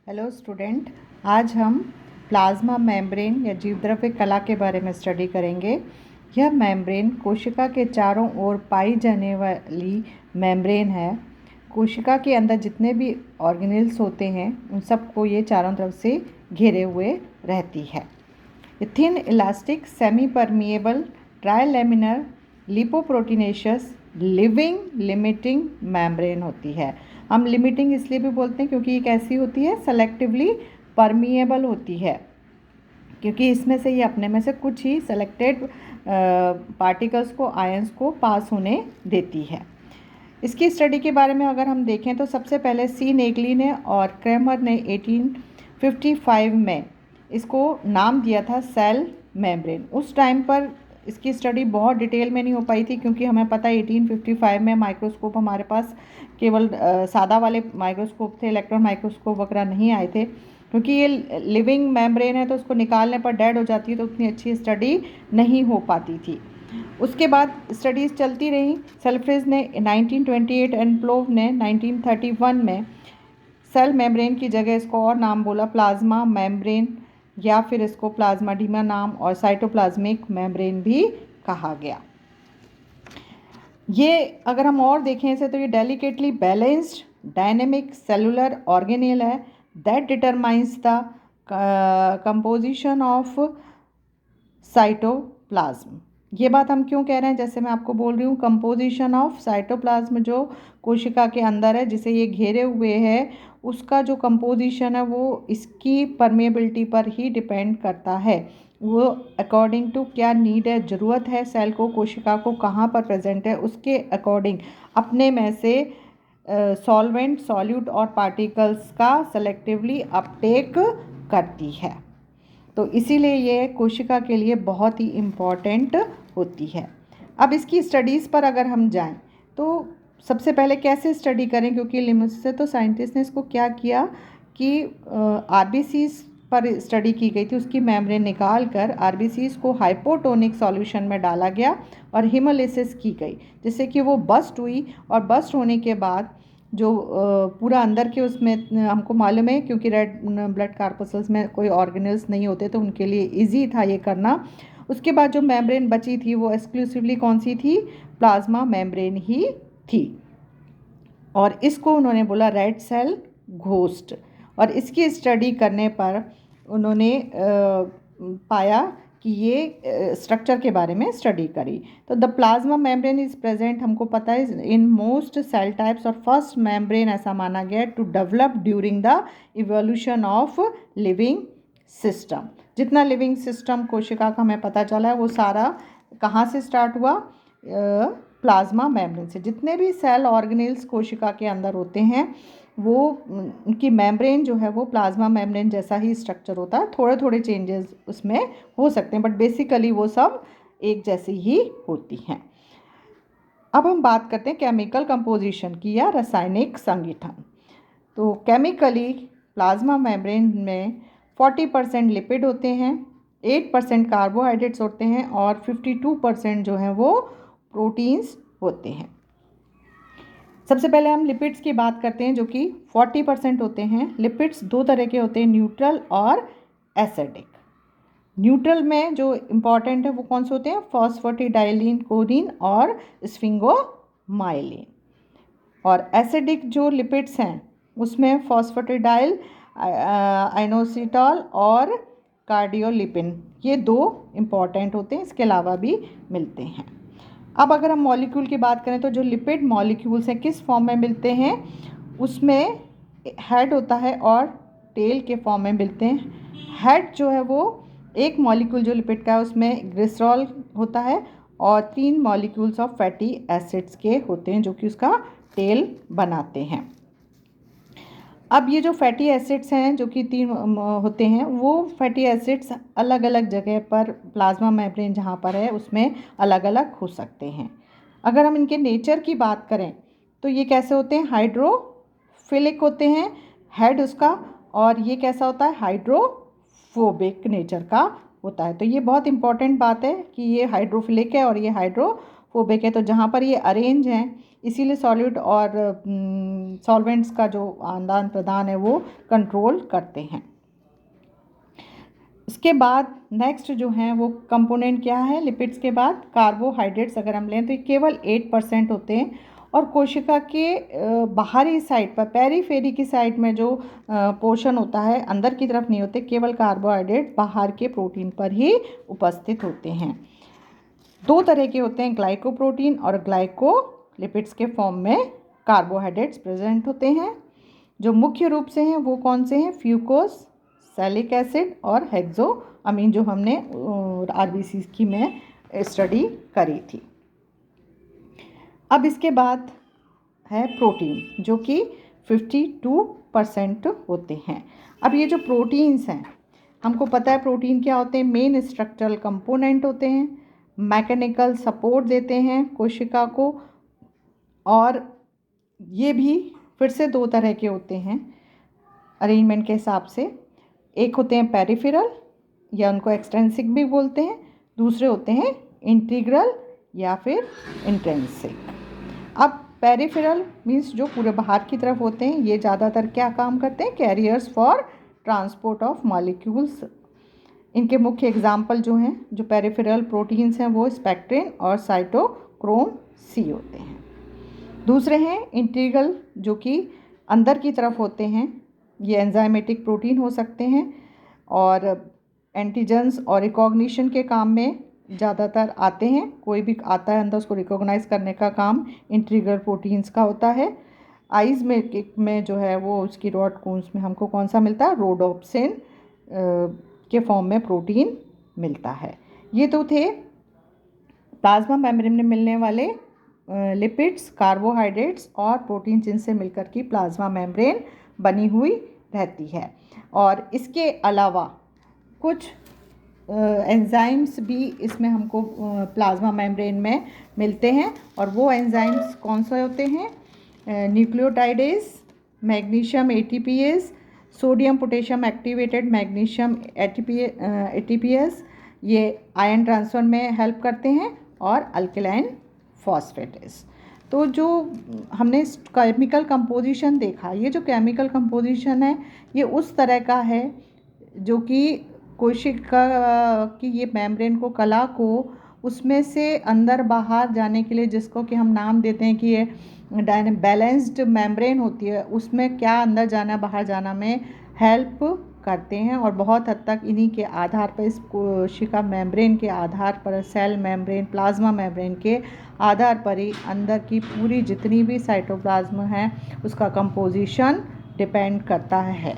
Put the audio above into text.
Hello student, आज हम plasma membrane या जीवद्रव्य कला के बारे में स्टडी करेंगे। यह मेम्ब्रेन कोशिका के चारों ओर पाई जाने वाली मेम्ब्रेन है। कोशिका के अंदर जितने भी ऑर्गेनेल्स होते हैं उन सबको ये चारों तरफ से घेरे हुए रहती है। Thin elastic semipermeable trilaminar lipoproteinaceous living limiting membrane होती है। हम लिमिटिंग इसलिए भी बोलते हैं क्योंकि ये कैसी होती है, सेलेक्टिवली परमिएबल होती है, क्योंकि इसमें से ये अपने में से कुछ ही सेलेक्टेड पार्टिकल्स को, आयंस को पास होने देती है। इसकी स्टडी के बारे में अगर हम देखें तो सबसे पहले सी नेगली ने और क्रेमर ने 1855 में इसको नाम दिया था सेल मेम्ब्रेन। उस टाइम पर इसकी स्टडी बहुत डिटेल में नहीं हो पाई थी, क्योंकि हमें पता है 1855 में माइक्रोस्कोप हमारे पास केवल सादा वाले माइक्रोस्कोप थे, इलेक्ट्रॉन माइक्रोस्कोप वगैरह नहीं आए थे। क्योंकि ये लिविंग मेम्ब्रेन है तो उसको निकालने पर डेड हो जाती है, तो उतनी अच्छी स्टडी नहीं हो पाती थी। उसके बाद स्टडीज़ चलती रही। सेल्फ्रिज ने 1928 एंड प्लोव ने 1931 में सेल मेम्ब्रेन की जगह इसको और नाम बोला प्लाज्मा मेम्ब्रेन, या फिर इसको प्लाज्माडिमा नाम और साइटोप्लाज्मिक मेम्ब्रेन भी कहा गया। ये अगर हम और देखें इसे तो ये delicately balanced dynamic cellular organelle है that determines the composition of cytoplasm. ये बात हम क्यों कह रहे हैं, जैसे मैं आपको बोल रही हूँ, कंपोजिशन ऑफ साइटोप्लाज्म जो कोशिका के अंदर है जिसे ये घेरे हुए है, उसका जो कंपोजिशन है वो इसकी परमेबिलिटी पर ही डिपेंड करता है। वो अकॉर्डिंग टू क्या नीड है, ज़रूरत है सेल को, कोशिका को कहाँ पर प्रेजेंट है, उसके अकॉर्डिंग अपने में से सॉल्वेंट, सॉल्यूट और पार्टिकल्स का सेलेक्टिवली अपटेक करती है। तो इसीलिए ये कोशिका के लिए बहुत ही इम्पॉर्टेंट होती है। अब इसकी स्टडीज़ पर अगर हम जाएं तो सबसे पहले कैसे स्टडी करें, क्योंकि लिमिट से तो साइंटिस्ट ने इसको क्या किया कि आरबीसीज पर स्टडी की गई थी। उसकी मेम्ब्रेन निकाल कर आरबीसीज को हाइपोटोनिक सॉल्यूशन में डाला गया और हीमोलिसिस की गई, जिससे कि वो बस्ट हुई। और बस्ट होने के बाद जो पूरा अंदर के उसमें हमको मालूम है, क्योंकि रेड ब्लड कार्पसल्स में कोई ऑर्गेनल्स नहीं होते तो उनके लिए इजी था ये करना। उसके बाद जो मेम्ब्रेन बची थी वो एक्सक्लूसिवली कौन सी थी, प्लाज्मा मेम्ब्रेन ही थी। और इसको उन्होंने बोला रेड सेल घोस्ट। और इसकी स्टडी करने पर उन्होंने पाया कि ये स्ट्रक्चर के बारे में स्टडी करी। तो the plasma membrane is present, हमको पता है, इन मोस्ट सेल टाइप्स। और फर्स्ट मेम्ब्रेन ऐसा माना गया to develop during the evolution of living system. जितना लिविंग सिस्टम कोशिका का हमें पता चला है वो सारा कहाँ से स्टार्ट हुआ, प्लाज्मा मेम्ब्रेन से। जितने भी सेल ऑर्गेनेल्स कोशिका के अंदर होते हैं वो उनकी मेम्ब्रेन जो है वो प्लाज्मा मेम्ब्रेन जैसा ही स्ट्रक्चर होता है। थोड़े थोड़े चेंजेस उसमें हो सकते हैं, बट बेसिकली वो सब एक जैसी ही होती हैं। अब हम बात करते हैं केमिकल कंपोजिशन की या रासायनिक संगठन। तो केमिकली प्लाज्मा मेम्ब्रेन में 40% लिपिड होते हैं, 8% कार्बोहाइड्रेट्स होते हैं और 52% जो हैं वो प्रोटीन्स होते हैं। सबसे पहले हम लिपिड्स की बात करते हैं, जो कि 40% होते हैं। लिपिड्स दो तरह के होते हैं, न्यूट्रल और एसिडिक। न्यूट्रल में जो इम्पॉर्टेंट है वो कौन से होते हैं, फॉस्फेटिडाइलिन कोलिन और स्फिंगोमाइलिन। और एसिडिक जो लिपिड्स हैं उसमें फॉस्फेटिडाइल, आइनोसिटॉल और कार्डियोलिपिन, ये दो इम्पॉर्टेंट होते हैं। इसके अलावा भी मिलते हैं। अब अगर हम मॉलिक्यूल की बात करें तो जो लिपिड मॉलिक्यूल्स हैं किस फॉर्म में मिलते हैं, उसमें हेड होता है और टेल के फॉर्म में मिलते हैं। हेड जो है वो एक मॉलिक्यूल जो लिपिड का है उसमें ग्लिसरॉल होता है और 3 मॉलिक्यूल्स ऑफ फैटी एसिड्स के होते हैं जो कि उसका टेल बनाते हैं। अब ये जो फैटी एसिड्स हैं जो कि 3 होते हैं, वो फैटी एसिड्स अलग अलग जगह पर प्लाज्मा मेम्ब्रेन जहाँ पर है उसमें अलग अलग हो सकते हैं। अगर हम इनके नेचर की बात करें तो ये कैसे होते हैं, हाइड्रोफिलिक होते हैं हेड उसका, और ये कैसा होता है, हाइड्रोफोबिक नेचर का होता है। तो ये बहुत इंपॉर्टेंट बात है कि ये हाइड्रोफिलिक है और ये हाइड्रोफोबिक हाइड्रोफोबिक है। तो जहाँ पर ये अरेंज हैं इसीलिए सॉलिड और सॉल्वेंट्स का जो आदान प्रदान है वो कंट्रोल करते हैं। इसके बाद नेक्स्ट जो है वो कंपोनेंट क्या है लिपिड्स के बाद, कार्बोहाइड्रेट्स अगर हम लें तो ये केवल 8% होते हैं और कोशिका के बाहरी साइड पर पेरीफेरी की साइड में जो पोर्शन होता है अंदर की तरफ नहीं होते, केवल कार्बोहाइड्रेट बाहर के प्रोटीन पर ही उपस्थित होते हैं। दो तरह के होते हैं, ग्लाइकोप्रोटीन और ग्लाइकोलिपिड्स के फॉर्म में कार्बोहाइड्रेट्स प्रेजेंट होते हैं। जो मुख्य रूप से हैं वो कौन से हैं, फ्यूकोस, सैलिक एसिड और हेक्सोअमीन, जो हमने आरबीसी की में स्टडी करी थी। अब इसके बाद है प्रोटीन जो कि 52% होते हैं। अब ये जो प्रोटीन्स हैं हमको पता है प्रोटीन क्या होते हैं, मेन स्ट्रक्चरल कंपोनेंट होते हैं, मैकेनिकल सपोर्ट देते हैं कोशिका को, और ये भी फिर से दो तरह के होते हैं अरेंजमेंट के हिसाब से। एक होते हैं पेरिफेरल या उनको एक्सट्रिंसिक भी बोलते हैं, दूसरे होते हैं इंटीग्रल या फिर इंट्रिंसिक। अब पेरिफेरल मीन्स जो पूरे बाहर की तरफ होते हैं, ये ज़्यादातर क्या काम करते हैं, carriers for transport of molecules. इनके मुख्य एग्जाम्पल जो हैं जो पेरिफेरल प्रोटीन्स हैं वो स्पेक्ट्रिन और साइटोक्रोम सी होते हैं। दूसरे हैं इंटीग्रल जो कि अंदर की तरफ होते हैं, ये एंजाइमेटिक प्रोटीन हो सकते हैं और एंटीजेंस और रिकॉग्निशन के काम में ज़्यादातर आते हैं। कोई भी आता है अंदर उसको रिकॉग्नाइज करने का काम इंटीग्रल प्रोटीन्स का होता है। आइज़ में जो है वो उसकी रॉड कोन्स में हमको कौन सा मिलता है, रोडोप्सिन के फॉर्म में प्रोटीन मिलता है। ये तो थे प्लाज्मा मेम्ब्रेन में मिलने वाले लिपिड्स, कार्बोहाइड्रेट्स और प्रोटीन जिनसे मिलकर की प्लाज्मा मेम्ब्रेन बनी हुई रहती है। और इसके अलावा कुछ एंजाइम्स भी इसमें हमको प्लाज्मा मेम्ब्रेन में मिलते हैं और वो एंजाइम्स कौन से होते हैं, nucleotidase, magnesium ATPase, sodium potassium activated magnesium ATPase, ये आयन ट्रांसफर में हेल्प करते हैं, और अल्कलाइन फॉस्फेटेस। तो जो हमने केमिकल कंपोजिशन देखा, ये जो केमिकल कंपोजिशन है ये उस तरह का है जो कि कोशिका की ये मेम्ब्रेन को, कला को उसमें से अंदर बाहर जाने के लिए, जिसको कि हम नाम देते हैं कि ये बैलेंस्ड मेम्ब्रेन होती है, उसमें क्या अंदर जाना बाहर जाना में हेल्प करते हैं। और बहुत हद तक इन्हीं के आधार पर, इस कोशिका मेम्ब्रेन के आधार पर, सेल मेम्ब्रेन, प्लाज्मा मेम्ब्रेन के आधार पर ही अंदर की पूरी जितनी भी साइटोप्लाज्म है उसका कंपोजिशन डिपेंड करता है।